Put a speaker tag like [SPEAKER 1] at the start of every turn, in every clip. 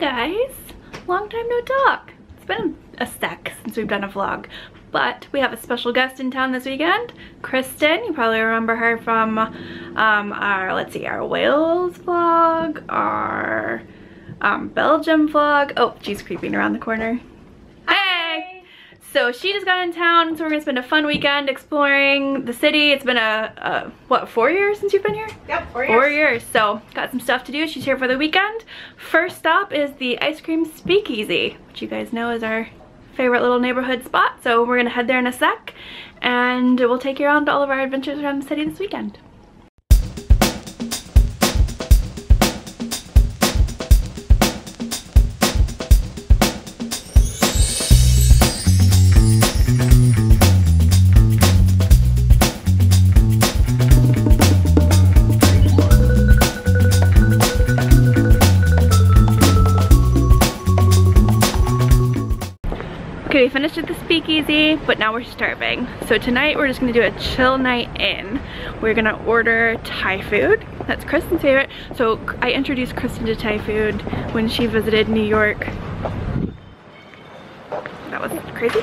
[SPEAKER 1] guys, long time no talk. It's been a sec since we've done a vlog, but we have a special guest in town this weekend, Kristen. You probably remember her from our, let's see, our Wales vlog, our Belgium vlog. Oh, she's creeping around the corner. Hey! So she just got in town, so we're gonna spend a fun weekend exploring the city. It's been what, 4 years since you've been here?
[SPEAKER 2] Yep, 4 years.
[SPEAKER 1] 4 years, so got some stuff to do. She's here for the weekend. First stop is the Ice Cream Speakeasy, which you guys know is our favorite little neighborhood spot. So we're gonna head there in a sec, and we'll take you around to all of our adventures around the city this weekend. Okay, we finished at the Speakeasy, but now we're starving. So tonight we're just gonna do a chill night in. We're gonna order Thai food. That's Kristen's favorite. So I introduced Kristen to Thai food when she visited New York. That was crazy.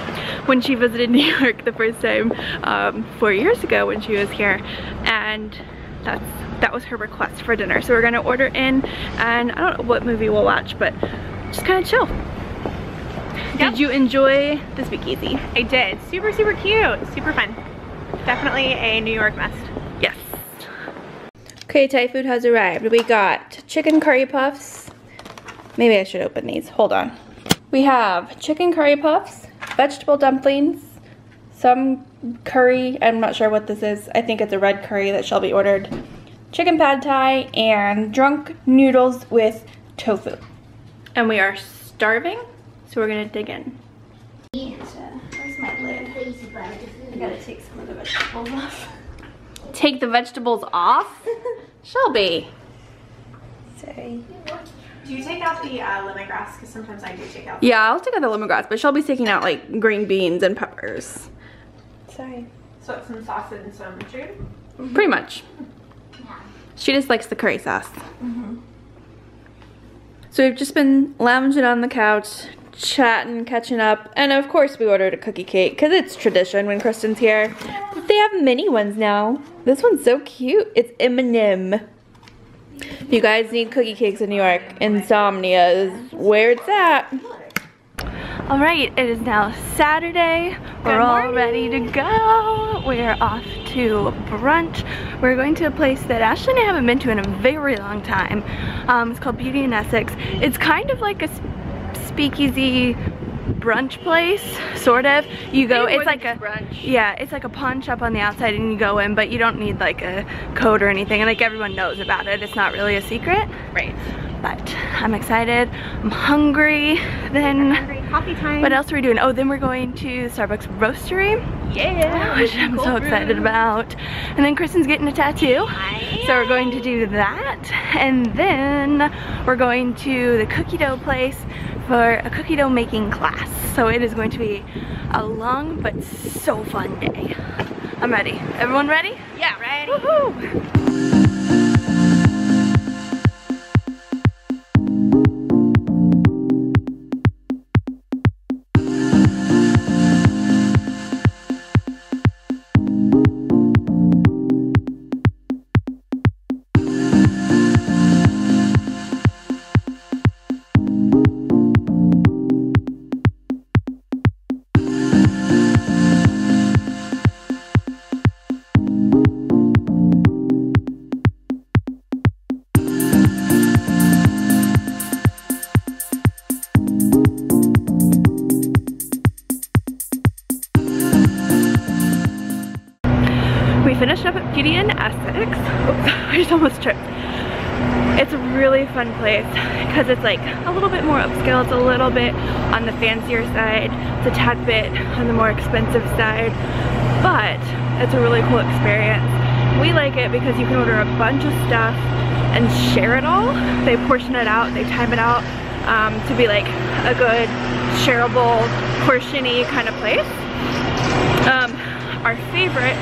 [SPEAKER 1] When she visited New York the first time 4 years ago when she was here. And that was her request for dinner. So we're gonna order in, and I don't know what movie we'll watch, but just kind of chill. Did you enjoy the Speakeasy?
[SPEAKER 2] I did. Super, super cute. Super fun. Definitely a New York must.
[SPEAKER 1] Yes. Okay, Thai food has arrived. We got chicken curry puffs. Maybe I should open these. Hold on. We have chicken curry puffs, vegetable dumplings, some curry. I'm not sure what this is. I think it's a red curry that Shelby ordered. Chicken pad thai and drunk noodles with tofu. And we are starving. So we're gonna dig in. Where's my lid? I gotta take some of the vegetables off. Take the vegetables off? Shelby.
[SPEAKER 2] Sorry. Do you take out the lemongrass? Because sometimes I do take out.
[SPEAKER 1] Yeah, I'll take out the lemongrass, but Shelby's taking out like green beans and peppers.
[SPEAKER 2] Sorry. So it's some sauce and some sugar?
[SPEAKER 1] Mm-hmm. Pretty much. Yeah. She just likes the curry sauce.
[SPEAKER 2] Mm-hmm.
[SPEAKER 1] So we've just been lounging on the couch, chatting, catching up, and of course we ordered a cookie cake because it's tradition when Kristen's here. But they have mini ones now. This one's so cute. It's M&M. If you guys need cookie cakes in New York, Insomnia is where it's at. Alright, it is now Saturday. We're all ready to go. We're off to brunch. We're going to a place that Ashley and I haven't been to in a very long time. It's called Beauty in Essex. It's kind of like a speakeasy brunch place, sort of. You go, it's like a brunch. Yeah, it's like a pawn shop on the outside, and you go in, but you don't need like a code or anything, and like everyone knows about it. It's not really a secret. Right. But I'm excited. I'm hungry. Then
[SPEAKER 2] Coffee time.
[SPEAKER 1] what else are we doing? Oh, then we're going to Starbucks Roastery. Yeah, which I'm so excited about. And then Kristen's getting a tattoo, so we're going to do that. And then we're going to the cookie dough place for a cookie dough making class. So it is going to be a long but so fun day. I'm ready. Everyone ready?
[SPEAKER 2] Yeah, ready.
[SPEAKER 1] Woohoo! We finished up at Beauty in Essex. Oops, I just almost tripped. It's a really fun place because it's like a little bit more upscale. It's a little bit on the fancier side. It's a tad bit on the more expensive side, but it's a really cool experience. We like it because you can order a bunch of stuff and share it all. They portion it out, they time it out to be like a good shareable, portion-y kind of place. Our favorite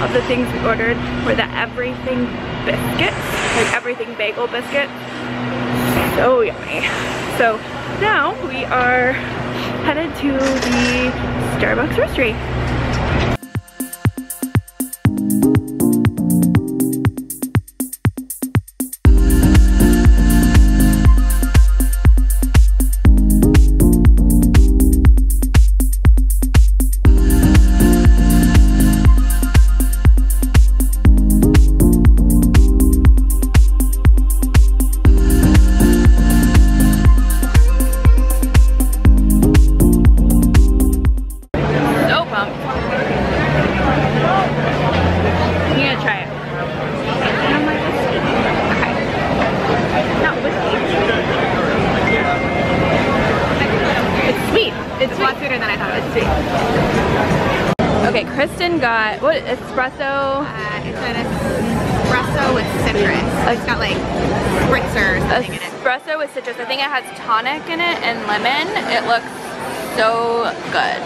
[SPEAKER 1] of the things we ordered were the everything biscuits, like everything bagel biscuits. So yummy. So now we are headed to the Starbucks roastery. Okay, Kristen got, what, espresso?
[SPEAKER 2] It's an espresso with citrus. It's got like spritzer or something in it.
[SPEAKER 1] Espresso with citrus. I think it has tonic in it and lemon. It looks so good.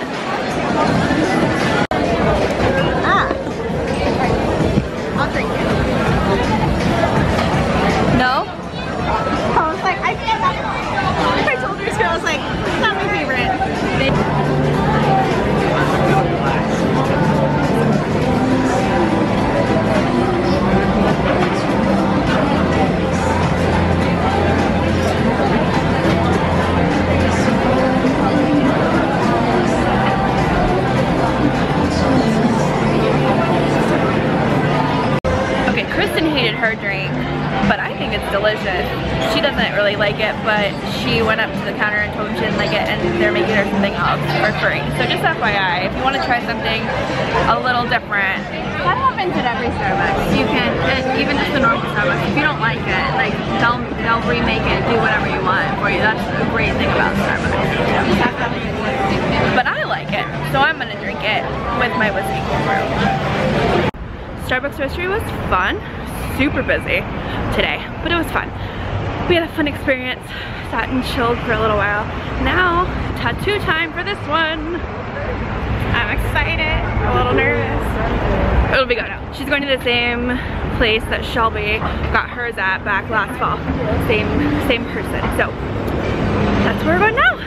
[SPEAKER 2] I'll drink it.
[SPEAKER 1] No?
[SPEAKER 2] I was like, I told her, I was like, it's not my favorite.
[SPEAKER 1] Okay, Kristen hated her drink, but I think it's delicious. She doesn't really like it, but she went up to the counter and told them she didn't like it, and they're making her something else for free. So just FYI, if you want to try something a little different.
[SPEAKER 2] That happens at every Starbucks. You can, even just the normal Starbucks, if you don't like it, like they'll remake it, do whatever you want for you. That's a great thing about Starbucks.
[SPEAKER 1] But I like it, so I'm gonna drink it with my whiskey cold brew. Starbucks roastery was fun, super busy today, but it was fun. We had a fun experience, sat and chilled for a little while. Now, tattoo time for this one. I'm excited, a little nervous. It'll be good. She's going to the same place that Shelby got hers at back last fall. Same person, so that's where we're going now.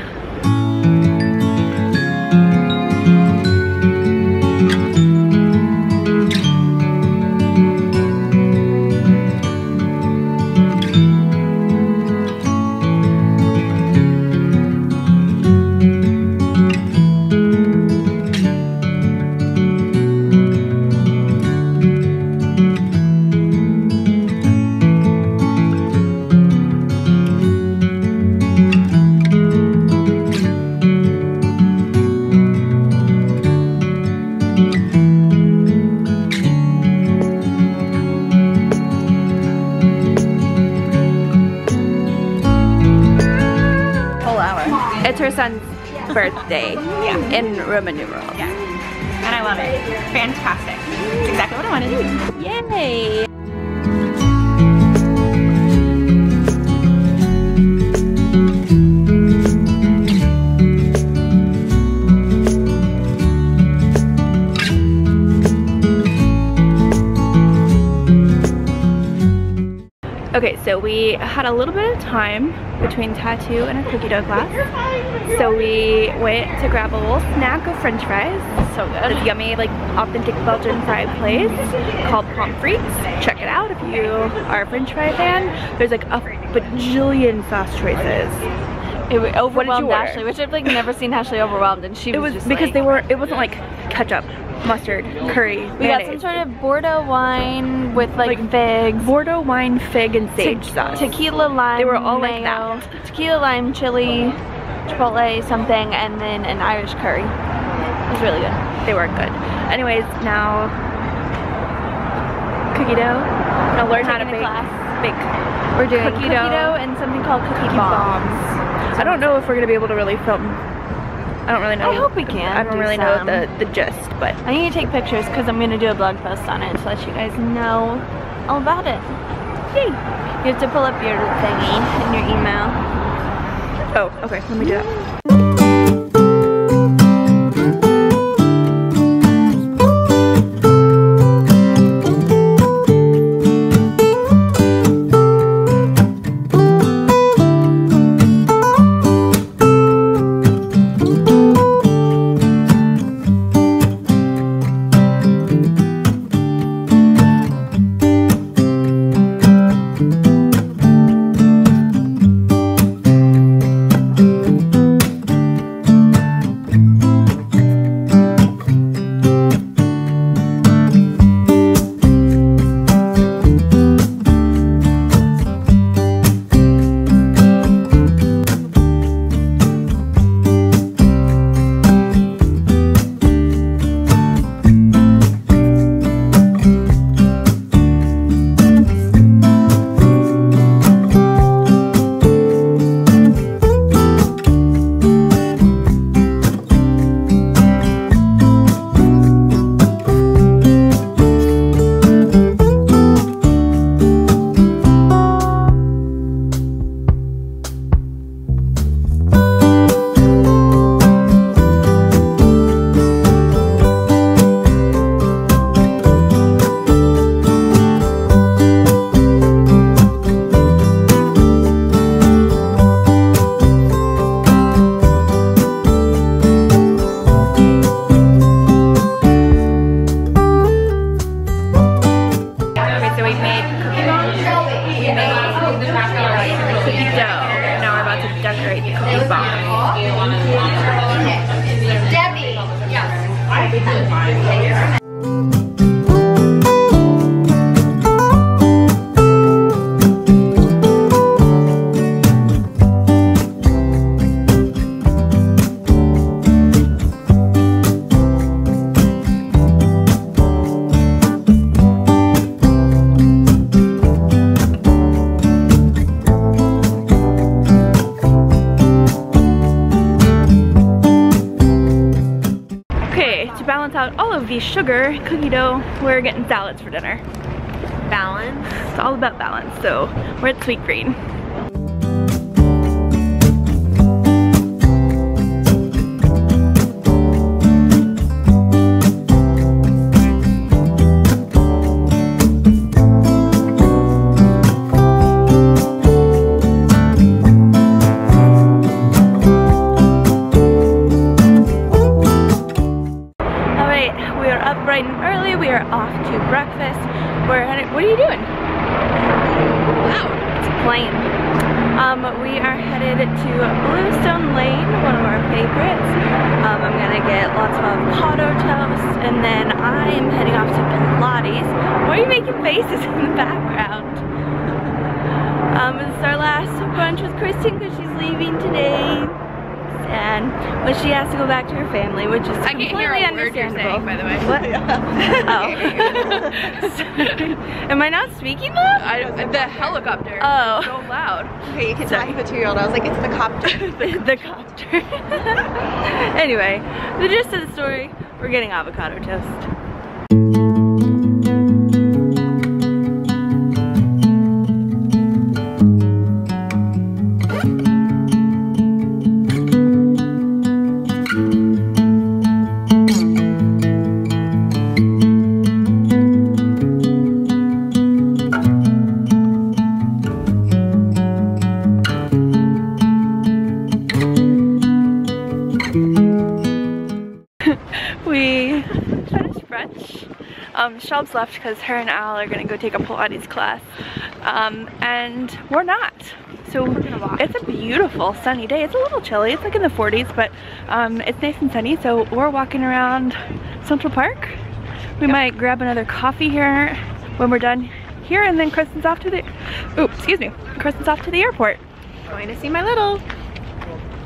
[SPEAKER 1] It's her son's birthday in Roman numerals.
[SPEAKER 2] Yeah, and I love it. Fantastic. It's exactly what I wanted.
[SPEAKER 1] Yay! Okay, so we had a little bit of time between tattoo and a cookie dough class. So we went to grab a little snack of french fries. So good. This yummy, like, authentic Belgian fried place called Pomfrites. Check it out if you are a french fry fan. There's like a bajillion sauce choices.
[SPEAKER 3] It overwhelmed Ashley, which I've like never seen Ashley overwhelmed, and she was just
[SPEAKER 1] because
[SPEAKER 3] like,
[SPEAKER 1] it wasn't like ketchup, mustard, curry,
[SPEAKER 3] we got some sort of Bordeaux wine with like figs.
[SPEAKER 1] Bordeaux wine, fig, and sage sauce.
[SPEAKER 3] Tequila, lime,
[SPEAKER 1] they were all
[SPEAKER 3] mayo,
[SPEAKER 1] like that.
[SPEAKER 3] Tequila, lime, chili, chipotle, something, and then an Irish curry. It was really good.
[SPEAKER 1] They were good. Anyways, now cookie dough. Now learn how to bake.
[SPEAKER 3] We're doing cookie dough and something called cookie bombs.
[SPEAKER 1] I don't know if we're gonna be able to really film. I don't really know.
[SPEAKER 3] I hope we can.
[SPEAKER 1] I don't really know the gist, but
[SPEAKER 3] I need to take pictures because I'm gonna do a blog post on it to let you guys know all about it.
[SPEAKER 1] Yay!
[SPEAKER 3] You have to pull up your thingy in your email.
[SPEAKER 1] Oh, okay. Let me do that.
[SPEAKER 3] to decorate the cookie bar.
[SPEAKER 2] Debbie! Yes.
[SPEAKER 3] To balance out all of the sugar cookie dough, we're getting salads for dinner.
[SPEAKER 2] Balance.
[SPEAKER 3] It's all about balance, so we're at Sweet Green. Bright and early, we are off to breakfast. We're headed, what are you doing?
[SPEAKER 2] Wow.
[SPEAKER 3] It's a plane. We are headed to Bluestone Lane, one of our favorites. I'm gonna get lots of avocado toast, and then I am heading off to Pilates. Why are you making faces in the background? This is our last brunch with Kristen because she's leaving today. And but she has to go back to her family, which is completely understandable.
[SPEAKER 2] By the way.
[SPEAKER 3] What? Oh. Am I not speaking though?
[SPEAKER 2] The helicopter.
[SPEAKER 3] Oh.
[SPEAKER 2] So loud.
[SPEAKER 4] Okay, you can talk to a 2-year-old. I was like, it's the copter.
[SPEAKER 3] the copter. Anyway, the gist of the story: we're getting avocado toast. We finished brunch. Shelbs left because her and Al are gonna go take a Pilates class, and we're not. So we're gonna walk. It's a beautiful sunny day. It's a little chilly. It's like in the 40s, but it's nice and sunny. So we're walking around Central Park. We might grab another coffee here when we're done here, and then Kristen's off to the. Ooh, excuse me. Kristen's off to the airport.
[SPEAKER 2] Going to see my little.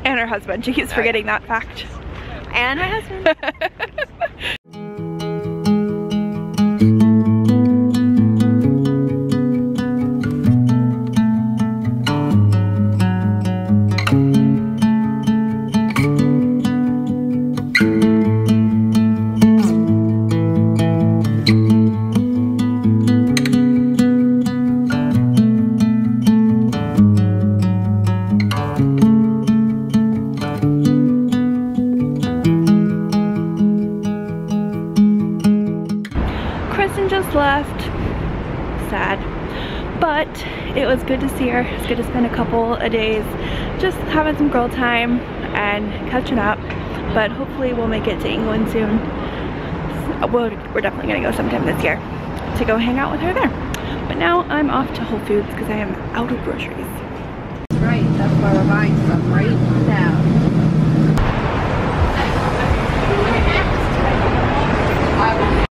[SPEAKER 3] And her husband. She keeps forgetting that fact.
[SPEAKER 2] And my husband.
[SPEAKER 3] Left. Sad. But it was good to see her. It's good to spend a couple of days just having some girl time and catching up. But hopefully we'll make it to England soon. We're definitely gonna go sometime this year to go hang out with her there. But now I'm off to Whole Foods because I am out of groceries.
[SPEAKER 4] Right, that's why we're buying stuff right now.